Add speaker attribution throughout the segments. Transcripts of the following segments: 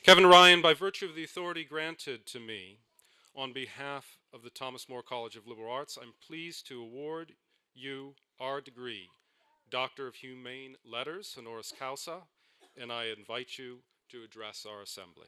Speaker 1: Kevin Ryan, by virtue of the authority granted to me on behalf of the Thomas More College of Liberal Arts, I'm pleased to award you our degree, Doctor of Humane Letters, honoris causa, and I invite you to address our assembly.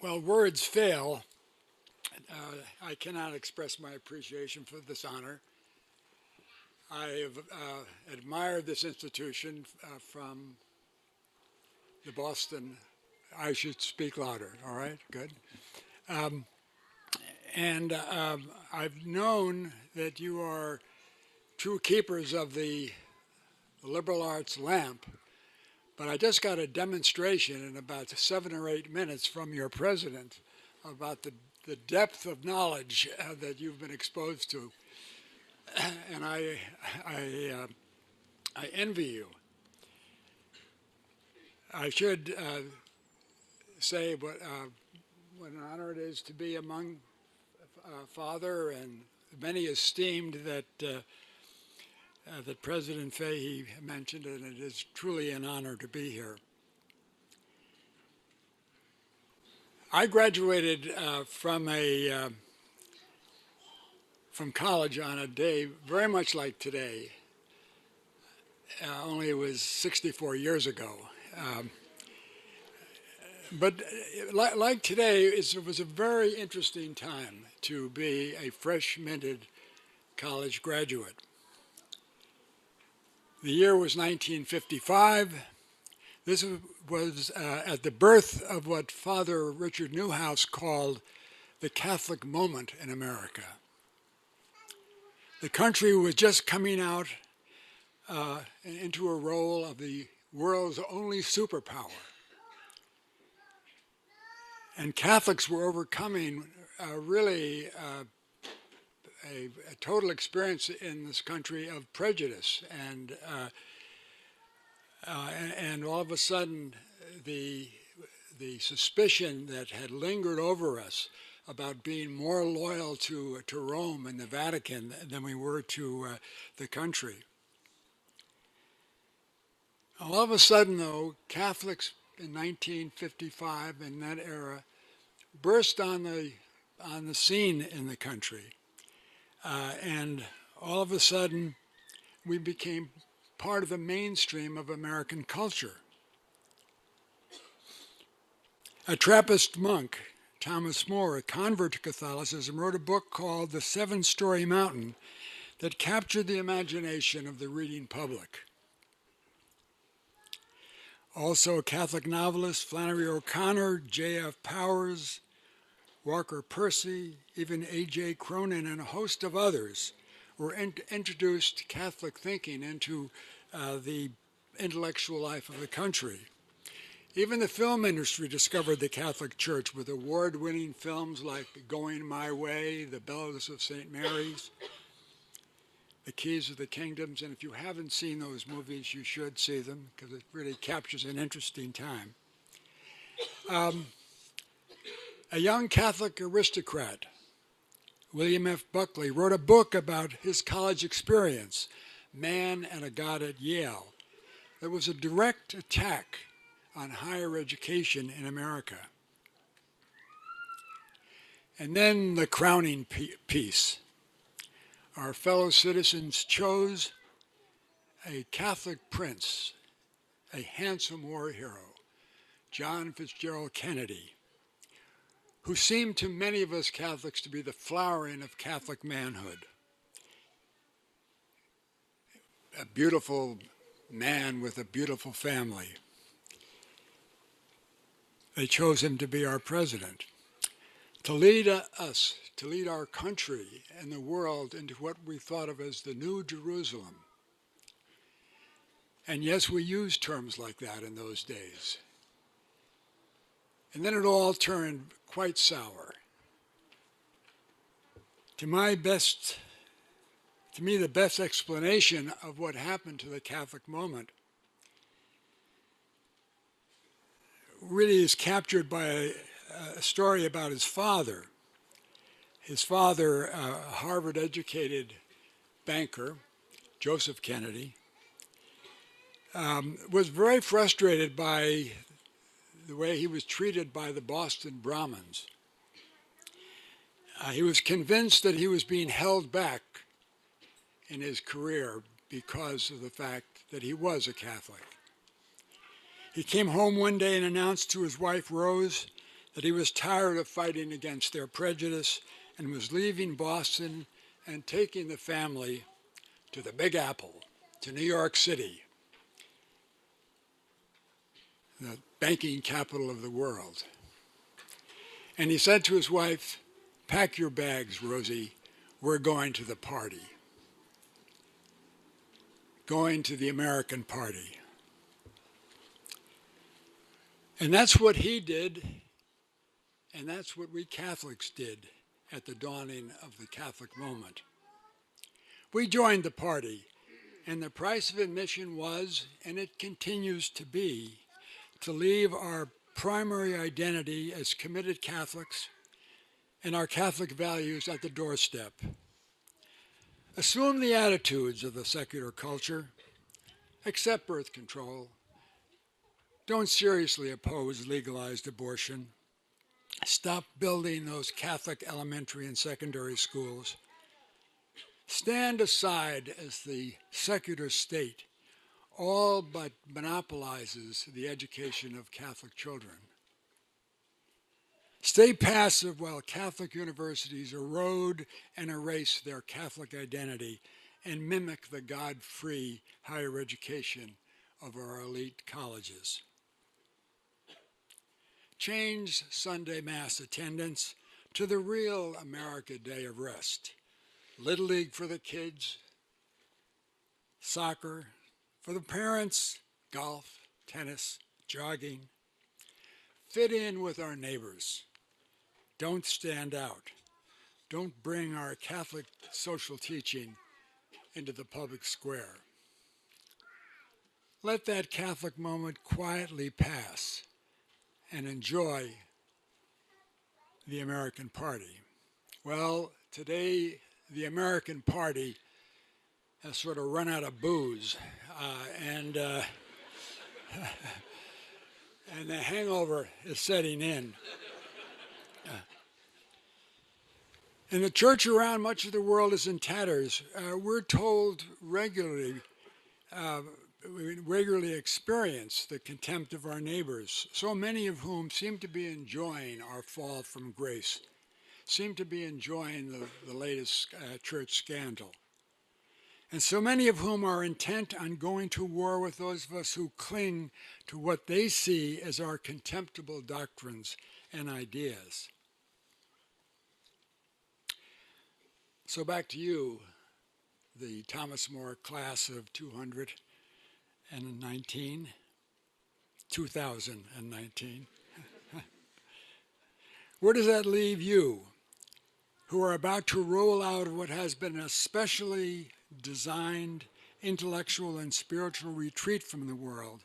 Speaker 2: Well, words fail. I cannot express my appreciation for this honor. I have admired this institution from the Boston. I should speak louder, all right? Good. And I've known that you are true keepers of the liberal arts lamp, but I just got a demonstration in about 7 or 8 minutes from your president about the depth of knowledge that you've been exposed to. And I envy you. I should say what an honor it is to be among Father and many esteemed that President Fahey mentioned, and it is truly an honor to be here. I graduated from college on a day very much like today, only it was 64 years ago. But like today, it was a very interesting time to be a fresh minted college graduate. The year was 1955. This was at the birth of what Father Richard Newhouse called the Catholic moment in America. The country was just coming out into a role of the world's only superpower. And Catholics were overcoming really a total experience in this country of prejudice, and all of a sudden the suspicion that had lingered over us about being more loyal to Rome and the Vatican than we were to the country. All of a sudden, though, Catholics in 1955, in that era, burst on the scene in the country. And all of a sudden, we became part of the mainstream of American culture. A Trappist monk, Thomas More, a convert to Catholicism, wrote a book called The Seven-Story Mountain that captured the imagination of the reading public. Also, Catholic novelists Flannery O'Connor, J.F. Powers, Walker Percy, even A.J. Cronin, and a host of others were introduced Catholic thinking into the intellectual life of the country. Even the film industry discovered the Catholic Church with award-winning films like Going My Way, The Bells of St. Mary's, The Keys of the Kingdoms, and if you haven't seen those movies, you should see them because it really captures an interesting time. A young Catholic aristocrat, William F. Buckley, wrote a book about his college experience, Man and a God at Yale. It was a direct attack on higher education in America. And then the crowning piece. Our fellow citizens chose a Catholic prince, a handsome war hero, John Fitzgerald Kennedy, who seemed to many of us Catholics to be the flowering of Catholic manhood. A beautiful man with a beautiful family. They chose him to be our president, to lead us, to lead our country and the world into what we thought of as the New Jerusalem. And yes, we used terms like that in those days. And then it all turned quite sour. To me, the best explanation of what happened to the Catholic moment really is captured by a story about his father. His father, a Harvard-educated banker, Joseph Kennedy, was very frustrated by the way he was treated by the Boston Brahmins. He was convinced that he was being held back in his career because of the fact that he was a Catholic. He came home one day and announced to his wife, Rose, that he was tired of fighting against their prejudice and was leaving Boston and taking the family to the Big Apple, to New York City, the banking capital of the world. And he said to his wife, "Pack your bags, Rosie, we're going to the party." Going to the American party. And that's what he did, and that's what we Catholics did at the dawning of the Catholic moment. We joined the party, and the price of admission was, and it continues to be, to leave our primary identity as committed Catholics and our Catholic values at the doorstep. Assume the attitudes of the secular culture, accept birth control, don't seriously oppose legalized abortion, stop building those Catholic elementary and secondary schools, stand aside as the secular state all but monopolizes the education of Catholic children. Stay passive while Catholic universities erode and erase their Catholic identity and mimic the God-free higher education of our elite colleges. Change Sunday Mass attendance to the real America Day of rest. Little League for the kids, soccer for the parents, golf, tennis, jogging. Fit in with our neighbors. Don't stand out. Don't bring our Catholic social teaching into the public square. Let that Catholic moment quietly pass and enjoy the American party. Well, today the American party has sort of run out of booze, and the hangover is setting in. And the church around much of the world is in tatters. We're told regularly, we regularly experience the contempt of our neighbors, so many of whom seem to be enjoying our fall from grace, seem to be enjoying the latest church scandal. And so many of whom are intent on going to war with those of us who cling to what they see as our contemptible doctrines and ideas. So back to you, the Thomas More class of 2019. Where does that leave you, who are about to roll out of what has been a specially designed intellectual and spiritual retreat from the world,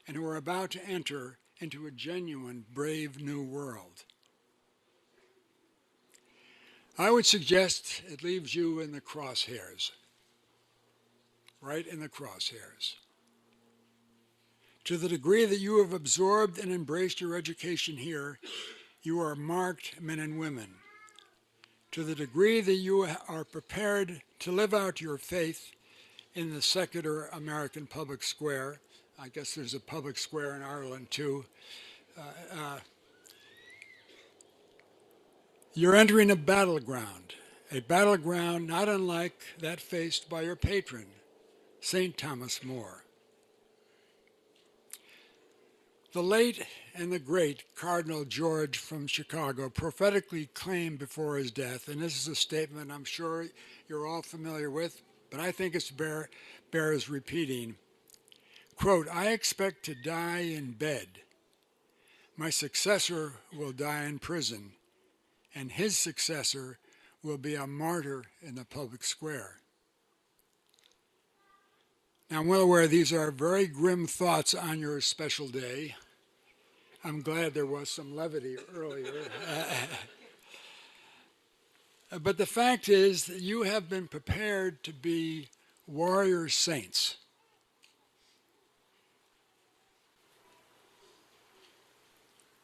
Speaker 2: and who are about to enter into a genuine, brave new world? I would suggest it leaves you in the crosshairs, right in the crosshairs. To the degree that you have absorbed and embraced your education here, you are marked men and women. To the degree that you are prepared to live out your faith in the secular American public square, I guess there's a public square in Ireland too, you're entering a battleground not unlike that faced by your patron, St. Thomas More. The late and the great Cardinal George from Chicago prophetically claimed before his death, and this is a statement I'm sure you're all familiar with, but I think it bears repeating, quote, "I expect to die in bed. My successor will die in prison, and his successor will be a martyr in the public square. Now, I'm well aware these are very grim thoughts on your special day. I'm glad there was some levity earlier. But the fact is that you have been prepared to be warrior saints.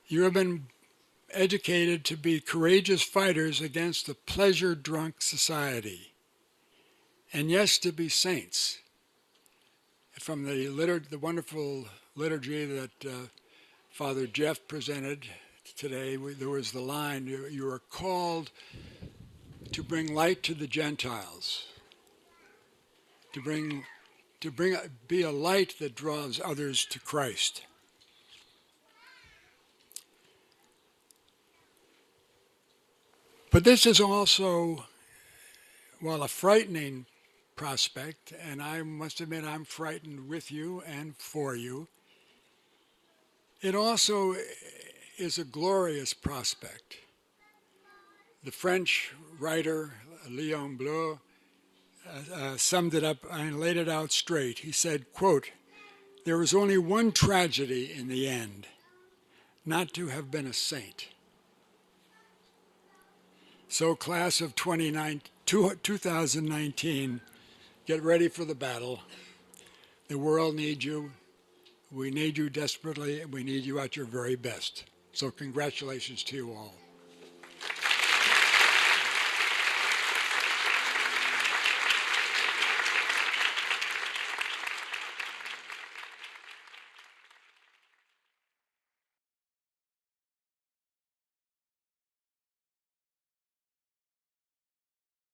Speaker 2: You have been educated to be courageous fighters against the pleasure-drunk society. And yes, to be saints. From the wonderful liturgy that Father Jeff presented today, there was the line, you are called to bring light to the Gentiles, be a light that draws others to Christ. But this is also, while a frightening prospect, and I must admit I'm frightened with you and for you, it also is a glorious prospect. The French writer Léon Bleu summed it up and laid it out straight. He said, quote, "There was only one tragedy in the end, not to have been a saint." So class of 2019, get ready for the battle. The world needs you. We need you desperately, and we need you at your very best. So congratulations to you all.